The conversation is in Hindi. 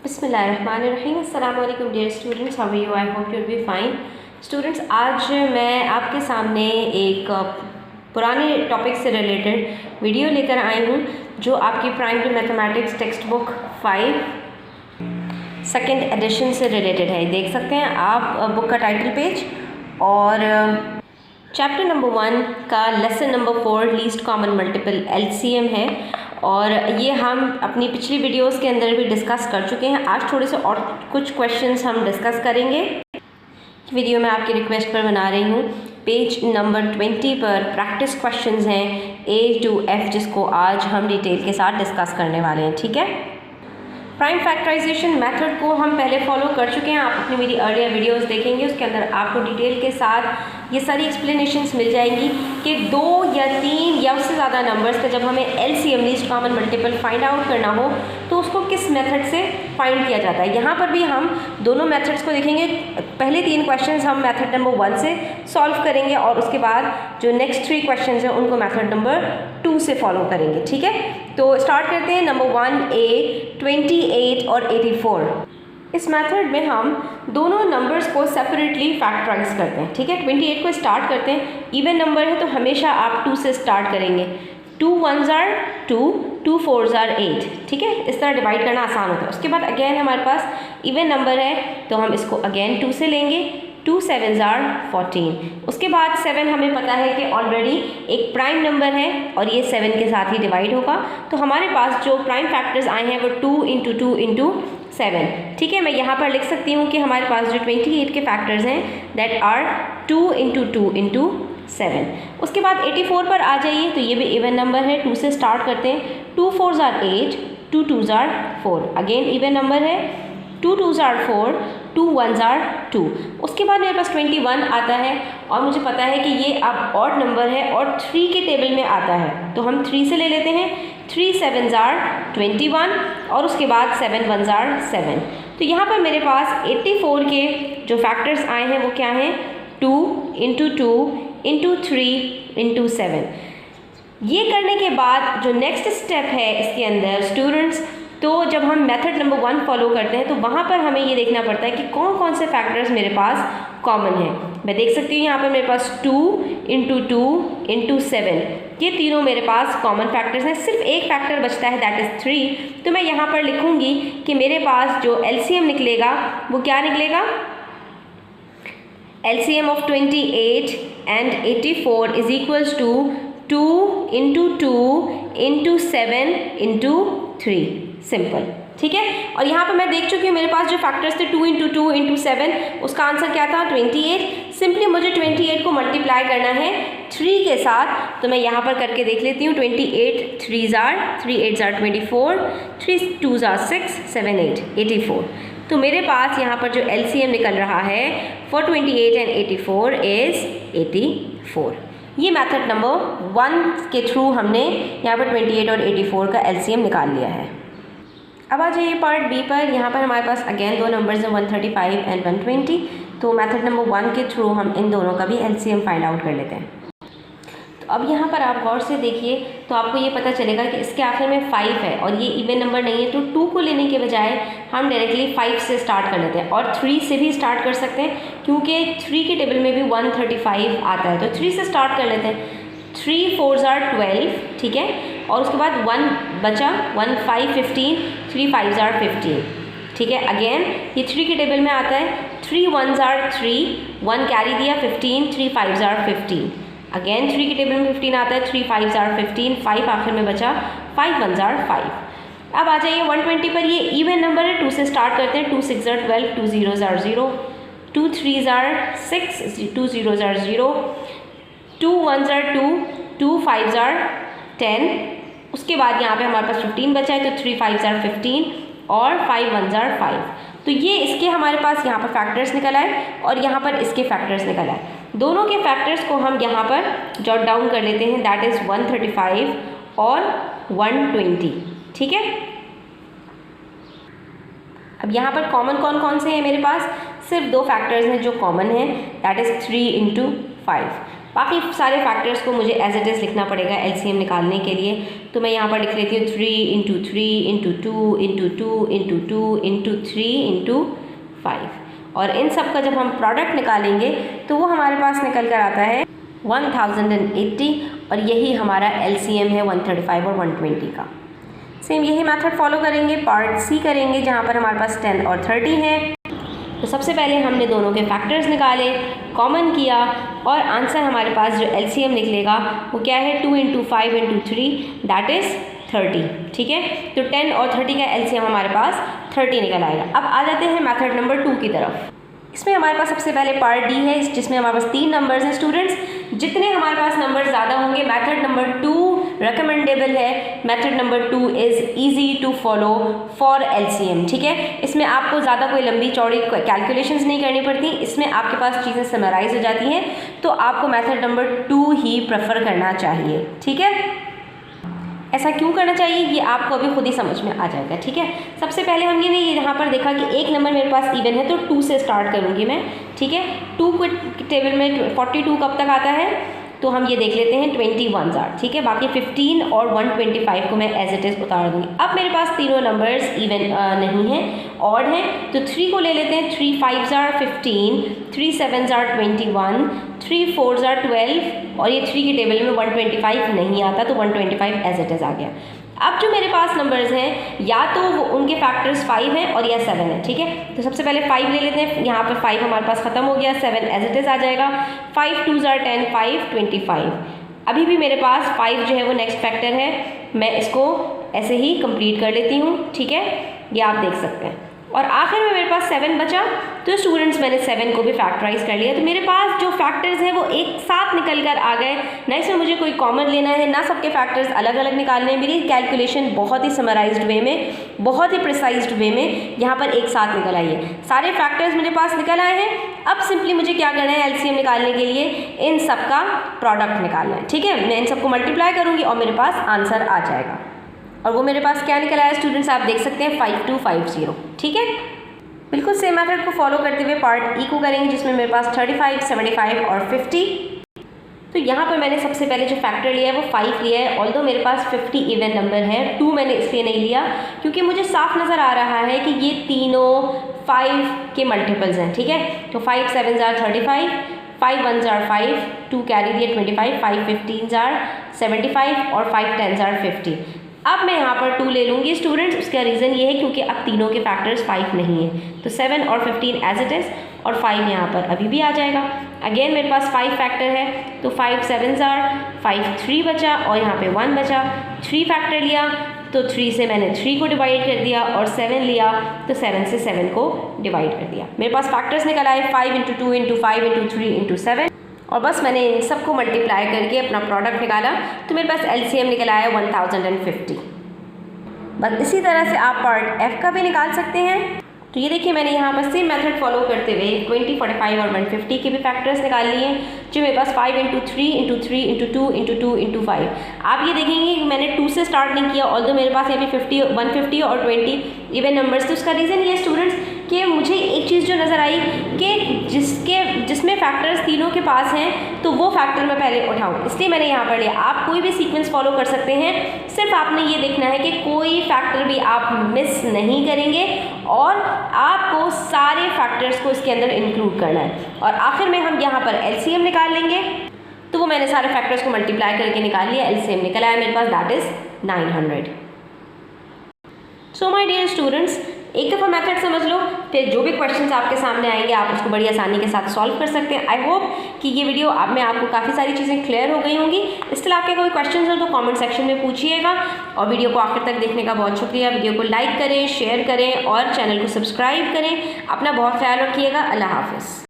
बिस्मिल्लाहिर्रहमानिर्रहीम। अस्सलाम वालेकुम dear students, how are you? I hope you will be fine. Students, आज मैं आपके सामने एक पुराने टॉपिक से रिलेटेड वीडियो लेकर आई हूँ जो आपकी primary mathematics text book 5 second edition से रिलेटेड है। देख सकते हैं आप बुक का टाइटल पेज और चैप्टर नंबर 1 का lesson number 4 least common multiple LCM है और ये हम अपनी पिछली वीडियोस के अंदर भी डिस्कस कर चुके हैं। आज थोड़े से और कुछ क्वेश्चंस हम डिस्कस करेंगे। वीडियो मैं आपकी रिक्वेस्ट पर बना रही हूँ। पेज नंबर 20 पर प्रैक्टिस क्वेश्चंस हैं A to F, जिसको आज हम डिटेल के साथ डिस्कस करने वाले हैं। ठीक है, प्राइम फैक्टराइजेशन मेथड को हम पहले फॉलो कर चुके हैं। आप अपनी मेरी अर्लियर वीडियोस देखेंगे, उसके अंदर आपको डिटेल के साथ ये सारी एक्सप्लेनेशंस मिल जाएंगी कि 2 या 3 या उससे ज़्यादा नंबर्स का जब हमें LCM least common multiple find out करना हो तो उसको किस मेथड से फाइंड किया जाता है। यहाँ पर भी हम दोनों मेथड्स को देखेंगे। पहले 3 क्वेश्चंस हम मेथड नंबर 1 से सॉल्व करेंगे और उसके बाद जो नेक्स्ट 3 क्वेश्चंस हैं उनको मेथड नंबर 2 से फॉलो करेंगे। ठीक है, तो स्टार्ट करते हैं। नंबर 1A 28 और 84। इस मेथड में हम दोनों नंबर्स को सेपरेटली फैक्टराइज करते हैं। ठीक है, 28 को स्टार्ट करते हैं। इवन नंबर है तो हमेशा आप 2 से स्टार्ट करेंगे। 2 1s are 2, 2 4s are 8। ठीक है, इस तरह डिवाइड करना आसान होता है। उसके बाद अगेन हमारे पास इवन नंबर है तो हम इसको अगेन 2 से लेंगे। 2 7s are 14। उसके बाद 7 हमें पता है कि ऑलरेडी एक प्राइम नंबर है और ये 7 के साथ ही डिवाइड होगा। तो हमारे पास जो प्राइम फैक्टर्स आए हैं वो 2 × 2 × 7। ठीक है, मैं यहाँ पर लिख सकती हूँ कि हमारे पास जो 28 के फैक्टर्स हैं दैट आर 2 × 2 × 7। उसके बाद 84 पर आ जाइए तो ये भी इवन नंबर है। 2 से स्टार्ट करते हैं। 2 4s are 8, 2 2s are 4। Again even number है। 2 2s are 4, 2 1s are 2। उसके बाद मेरे पास 21 आता है और मुझे पता है कि ये अब ऑड नंबर है और 3 के टेबल में आता है तो हम 3 से ले लेते हैं। 3 7s are 21 और उसके बाद 7 1s are 7। तो यहाँ पर मेरे पास 84 के जो फैक्टर्स आए हैं वो क्या हैं? 2 × 2 × 3 × 7। ये करने के बाद जो नेक्स्ट स्टेप है इसके अंदर स्टूडेंट्स, तो जब हम मेथड नंबर 1 फॉलो करते हैं तो वहाँ पर हमें ये देखना पड़ता है कि कौन कौन से फैक्टर्स मेरे पास कॉमन हैं। मैं देख सकती हूँ यहाँ पर मेरे पास 2 × 2 × 7, ये तीनों मेरे पास कॉमन फैक्टर्स हैं। सिर्फ एक फैक्टर बचता है दैट इज़ 3। तो मैं यहाँ पर लिखूँगी कि मेरे पास जो LCM निकलेगा वो क्या निकलेगा? LCM of 28 and 84 is equals to 2 × 2 × 7 × 3। Simple. ठीक है, और यहाँ पर मैं देख चुकी हूँ मेरे पास जो फैक्टर्स थे 2 × 2 × 7, उसका आंसर क्या था? 28। सिंपली मुझे 28 को मल्टीप्लाई करना है 3 के साथ। तो मैं यहाँ पर करके देख लेती हूँ। 28 3s are 3 8s are 24, 3 2s are 6 7 8 84। तो मेरे पास यहाँ पर जो LCM निकल रहा है for 28 and 84 is 84। ये मेथड नंबर 1 के थ्रू हमने यहाँ पर 28 और 84 का LCM निकाल लिया है। अब आ जाइए पार्ट B पर। यहाँ पर हमारे पास अगेन 2 नंबर्स हैं 135 and 120। तो मेथड नंबर 1 के थ्रू हम इन दोनों का भी LCM फाइंड आउट कर लेते हैं। तो अब यहाँ पर आप गौर से देखिए तो आपको ये पता चलेगा कि इसके आखिर में 5 है और ये इवन नंबर नहीं है। तो 2 को लेने के बजाय हम डायरेक्टली 5 से स्टार्ट कर लेते हैं और 3 से भी स्टार्ट कर सकते हैं क्योंकि 3 के टेबल में भी 135 आता है। तो 3 से स्टार्ट कर लेते हैं। 3 4s are 12। ठीक है, और उसके बाद 1 बचा, 1 5 15, 3 5s are 15। ठीक है, अगेन ये 3 के टेबल में आता है। 3 1s are 3, 1 कैरी दिया 15, 3 5s are 15। अगेन 3 के टेबल में 15 आता है। 3 5s are 15, 5 आखिर में बचा, 5 1s are 5। अब आ जाइए 120 पर। ये इवन नंबर है। 2 से स्टार्ट करते हैं। 2 6s are 12, 2 0s are 0, 2 3s are 6, 2 0s are 0, 2 1s are 2, 2 5s are 10। उसके बाद यहाँ पे हमारे पास 15 बचा है तो 3 5s are 15 और 5 1s are 5। तो ये इसके हमारे पास यहाँ पर फैक्टर्स निकल आए और यहाँ पर इसके फैक्टर्स निकल आए। दोनों के फैक्टर्स को हम यहाँ पर जॉट डाउन कर लेते हैं दैट इज़ 135 और 120। ठीक है, अब यहाँ पर कॉमन कौन कौन से हैं मेरे पास? सिर्फ 2 फैक्टर्स हैं जो कॉमन हैं दैट इज़ 3 × 5। बाकी सारे फैक्टर्स को मुझे एज इट इज़ लिखना पड़ेगा LCM निकालने के लिए। तो मैं यहाँ पर लिख लेती हूँ 3 into 3 into 2 into 2 into 2 into 3 into 5। और इन सब का जब हम प्रोडक्ट निकालेंगे तो वो हमारे पास निकल कर आता है 1080, और यही हमारा LCM है 135 और 120 का। सेम यही मेथड फॉलो करेंगे, पार्ट सी करेंगे जहाँ पर हमारे पास 10 और 30 है। तो सबसे पहले हमने दोनों के फैक्टर्स निकाले, कॉमन किया, और आंसर हमारे पास जो LCM निकलेगा वो क्या है 2 इंटू 5 इंटू 3 दैट इज़ 30। ठीक है, तो 10 और 30 का LCM हमारे पास 30 निकल आएगा। अब आ जाते हैं मेथड नंबर 2 की तरफ। इसमें हमारे पास सबसे पहले पार्ट डी है जिसमें हमारे पास 3 नंबर्स हैं स्टूडेंट्स। जितने हमारे पास नंबर ज़्यादा होंगे मेथड नंबर 2 रिकमेंडेबल है। Method number 2 is easy to follow for LCM। ठीक है, इसमें आपको ज़्यादा कोई लंबी चौड़ी कैलकुलेशंस नहीं करनी पड़ती, इसमें आपके पास चीज़ें समराइज हो जाती हैं, तो आपको मेथड नंबर 2 ही प्रेफर करना चाहिए। ठीक है, ऐसा क्यों करना चाहिए ये आपको अभी खुद ही समझ में आ जाएगा। ठीक है, सबसे पहले हमने ये यहाँ पर देखा कि एक नंबर मेरे पास इवन है तो 2 से स्टार्ट करूँगी मैं। ठीक है, 2 को टेबल में 42 कब तक आता है तो हम ये देख लेते हैं 21 जार। ठीक है, बाकी 15 और 125 को मैं एज इट इज़ उतार दूँगी। अब मेरे पास तीनों नंबर्स इवन नहीं हैं, ऑड हैं, तो 3 को ले लेते हैं। 3 5 जार 15, 3 7 जार 21, 3 4 जार 12, और ये 3 की टेबल में 125 नहीं आता तो 125 एज इट इज़ आ गया। अब जो मेरे पास नंबर्स हैं या तो वो उनके फैक्टर्स 5 हैं और या 7 है। ठीक है, तो सबसे पहले 5 ले लेते हैं। यहाँ पे 5 हमारे पास ख़त्म हो गया, 7 एज इट इज़ आ जाएगा। 5 2 जार 10, 5 25। अभी भी मेरे पास 5 जो है वो नेक्स्ट फैक्टर है, मैं इसको ऐसे ही कंप्लीट कर लेती हूँ। ठीक है, ये आप देख सकते हैं। और आखिर में मेरे पास 7 बचा, तो स्टूडेंट्स मैंने 7 को भी फैक्टराइज कर लिया। तो मेरे पास जो फैक्टर्स हैं वो एक साथ निकल कर आ गए, ना इसमें मुझे कोई कॉमन लेना है ना सबके फैक्टर्स अलग अलग निकालने हैं। मेरी कैलकुलेशन बहुत ही समराइज्ड वे में, बहुत ही प्रिसाइज्ड वे में यहाँ पर एक साथ निकल आई है। सारे फैक्टर्स मेरे पास निकल आए हैं। अब सिंपली मुझे क्या करना है LCM निकालने के लिए, इन सब का प्रोडक्ट निकालना है। ठीक है, मैं इन सबको मल्टीप्लाई करूँगी और मेरे पास आंसर आ जाएगा। और वो मेरे पास क्या निकल आया स्टूडेंट्स, आप देख सकते हैं 5250। ठीक है, बिल्कुल सेम मेथड को फॉलो करते हुए पार्ट ई को करेंगे जिसमें मेरे पास 35 75 और 50। तो यहाँ पर मैंने सबसे पहले जो फैक्टर लिया है वो 5 लिया है, ऑल्दो मेरे पास 50 इवन नंबर है। 2 मैंने इसलिए नहीं लिया क्योंकि मुझे साफ नज़र आ रहा है कि ये तीनों 5 के मल्टीपल्स हैं। ठीक है, तो 5 7 जार 35, 5 1 जार 5, 2 कैरी दिया 25, 5 15 जार 75 और 5 10 जार 50। अब मैं यहाँ पर 2 ले लूँगी स्टूडेंट्स। उसका रीज़न ये है क्योंकि अब तीनों के फैक्टर्स 5 नहीं है, तो 7 और 15 एज इट इज़, और 5 यहाँ पर अभी भी आ जाएगा। अगेन मेरे पास 5 फैक्टर है, तो 5 7 जार 5 3 बचा और यहाँ पे 1 बचा। 3 फैक्टर लिया तो 3 से मैंने 3 को डिवाइड कर दिया, और 7 लिया तो 7 से 7 को डिवाइड कर दिया। मेरे पास फैक्टर्स निकल आए 5 इंटू 2 इंटू 5 इंटू 3 इंटू 7, और बस मैंने इन सबको मल्टीप्लाई करके अपना प्रोडक्ट निकाला, तो मेरे पास LCM निकला है 1050। बस इसी तरह से आप पार्ट F का भी निकाल सकते हैं। तो ये देखिए मैंने यहाँ पर सेम मेथड फॉलो करते हुए 20 45 और 150 के भी फैक्टर्स निकाल लिए, जो मेरे पास 5 into 3 into 3 into 2 into 2 into 5। आप ये देखेंगे कि मैंने 2 से स्टार्ट नहीं किया, ऑल्दो मेरे पास यहाँ पे 50 150 और 20 इवन नंबर्स। तो उसका रीज़न ये स्टूडेंट्स कि मुझे एक चीज़ जो नज़र आई कि जिसमें फैक्टर्स तीनों के पास हैं तो वो फैक्टर मैं पहले उठाऊँ, इसलिए मैंने यहाँ पर लिया। आप कोई भी सीक्वेंस फॉलो कर सकते हैं, सिर्फ आपने ये देखना है कि कोई फैक्टर भी आप मिस नहीं करेंगे और आपको सारे फैक्टर्स को इसके अंदर इंक्लूड करना है। और आखिर में हम यहाँ पर LCM निकाल लेंगे, तो वो मैंने सारे फैक्टर्स को मल्टीप्लाई करके निकाल लिया, LCM निकल आया मेरे पास, that is 900। So my dear students, एक दफ़ा मेथड समझ लो, फिर जो भी क्वेश्चंस आपके सामने आएंगे आप उसको बड़ी आसानी के साथ सॉल्व कर सकते हैं। आई होप कि ये वीडियो आप में आपको काफ़ी सारी चीज़ें क्लियर हो गई होंगी। इसके आपके कोई क्वेश्चंस हो तो कमेंट सेक्शन में पूछिएगा, और वीडियो को आखिर तक देखने का बहुत शुक्रिया। वीडियो को लाइक करें, शेयर करें और चैनल को सब्सक्राइब करें। अपना बहुत ख्याल रखिएगा। अल्लाह हाफिज़।